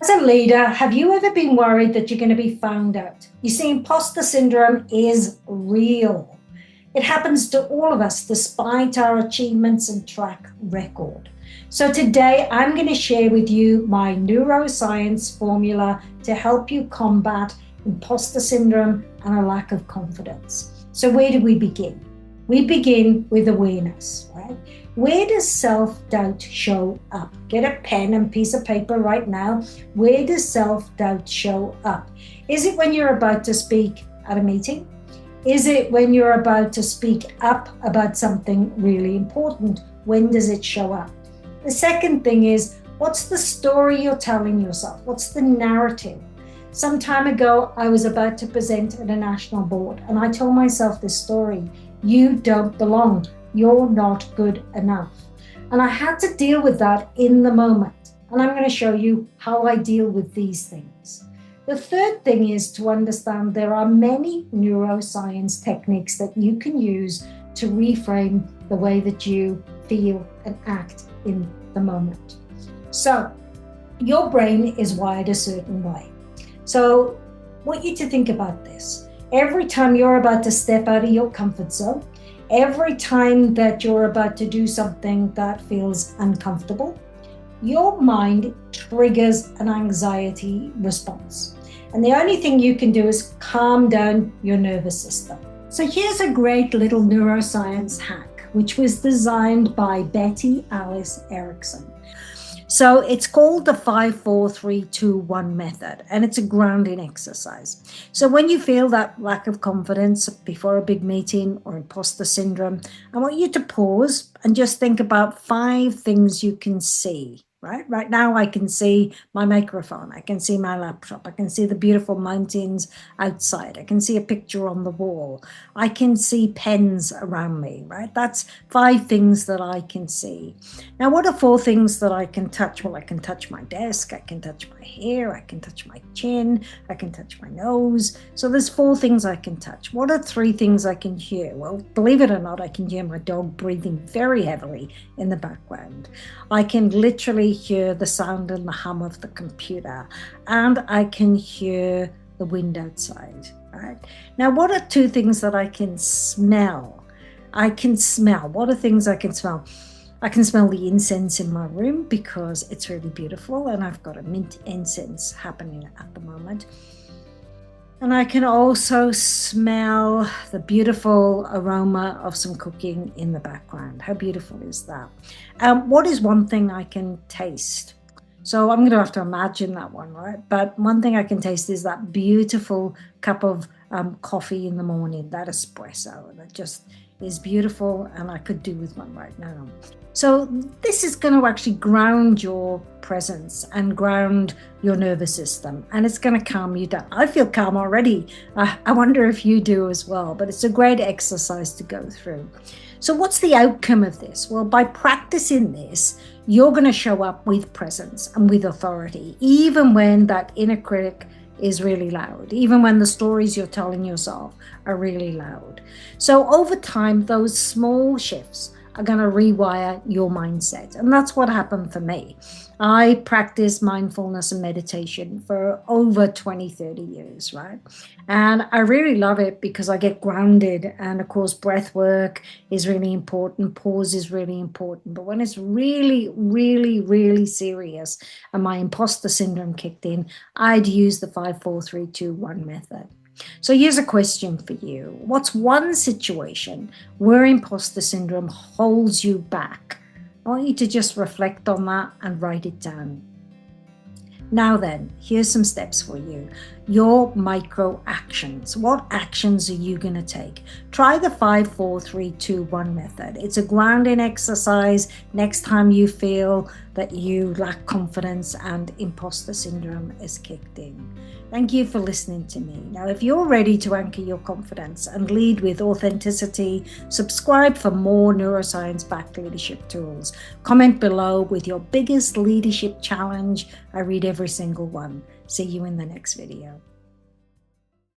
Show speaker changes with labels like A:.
A: As a leader, have you ever been worried that you're going to be found out? You see, imposter syndrome is real. It happens to all of us despite our achievements and track record. So today I'm going to share with you my neuroscience formula to help you combat imposter syndrome and a lack of confidence. So where do we begin? We begin with awareness, right? Where does self-doubt show up? Get a pen and piece of paper right now. Where does self-doubt show up? Is it when you're about to speak at a meeting? Is it when you're about to speak up about something really important? When does it show up? The second thing is, what's the story you're telling yourself? What's the narrative? Some time ago, I was about to present at a national board, and I told myself this story: you don't belong. You're not good enough. And I had to deal with that in the moment. And I'm going to show you how I deal with these things. The third thing is to understand there are many neuroscience techniques that you can use to reframe the way that you feel and act in the moment. So your brain is wired a certain way. So I want you to think about this. Every time you're about to step out of your comfort zone, every time that you're about to do something that feels uncomfortable, your mind triggers an anxiety response. And the only thing you can do is calm down your nervous system. So here's a great little neuroscience hack, which was designed by Betty Alice Erickson. So it's called the 5-4-3-2-1 method, and it's a grounding exercise. So when you feel that lack of confidence before a big meeting or imposter syndrome, I want you to pause and just think about 5 things you can see. Right now, I can see my microphone. I can see my laptop. I can see the beautiful mountains outside. I can see a picture on the wall. I can see pens around me, right? That's 5 things that I can see. Now, what are 4 things that I can touch? Well, I can touch my desk. I can touch my hair. I can touch my chin. I can touch my nose. So there's 4 things I can touch. What are 3 things I can hear? Well, believe it or not, I can hear my dog breathing very heavily in the background. I can literally hear the sound and the hum of the computer, and I can hear the wind outside. Right now, what are 2 things that I can smell? I can smell. What are things I can smell? I can smell the incense in my room because it's really beautiful, and I've got a mint incense happening at the moment. And I can also smell the beautiful aroma of some cooking in the background. How beautiful is that? What is one thing I can taste? So I'm going to have to imagine that one, right? But one thing I can taste is that beautiful cup of coffee in the morning, that espresso. That just is beautiful, and I could do with one right now. So this is going to actually ground your presence and ground your nervous system, and it's going to calm you down. I feel calm already. I wonder if you do as well, but it's a great exercise to go through. So what's the outcome of this? Well, by practicing this, you're going to show up with presence and with authority, even when that inner critic is really loud, even when the stories you're telling yourself are really loud. So over time, those small shifts are going to rewire your mindset. And that's what happened for me. I practiced mindfulness and meditation for over 20, 30 years, right? And I really love it because I get grounded. And of course, breath work is really important. Pause is really important. But when it's really, really, really serious and my imposter syndrome kicked in, I'd use the 5-4-3-2-1 method. So here's a question for you. What's one situation where imposter syndrome holds you back? I want you to just reflect on that and write it down. Now then, here's some steps for you. Your micro actions. What actions are you going to take? Try the 5-4-3-2-1 method. It's a grounding exercise next time you feel that you lack confidence and imposter syndrome is kicked in. Thank you for listening to me. Now, if you're ready to anchor your confidence and lead with authenticity, subscribe for more neuroscience-backed leadership tools. Comment below with your biggest leadership challenge. I read every single one. See you in the next video.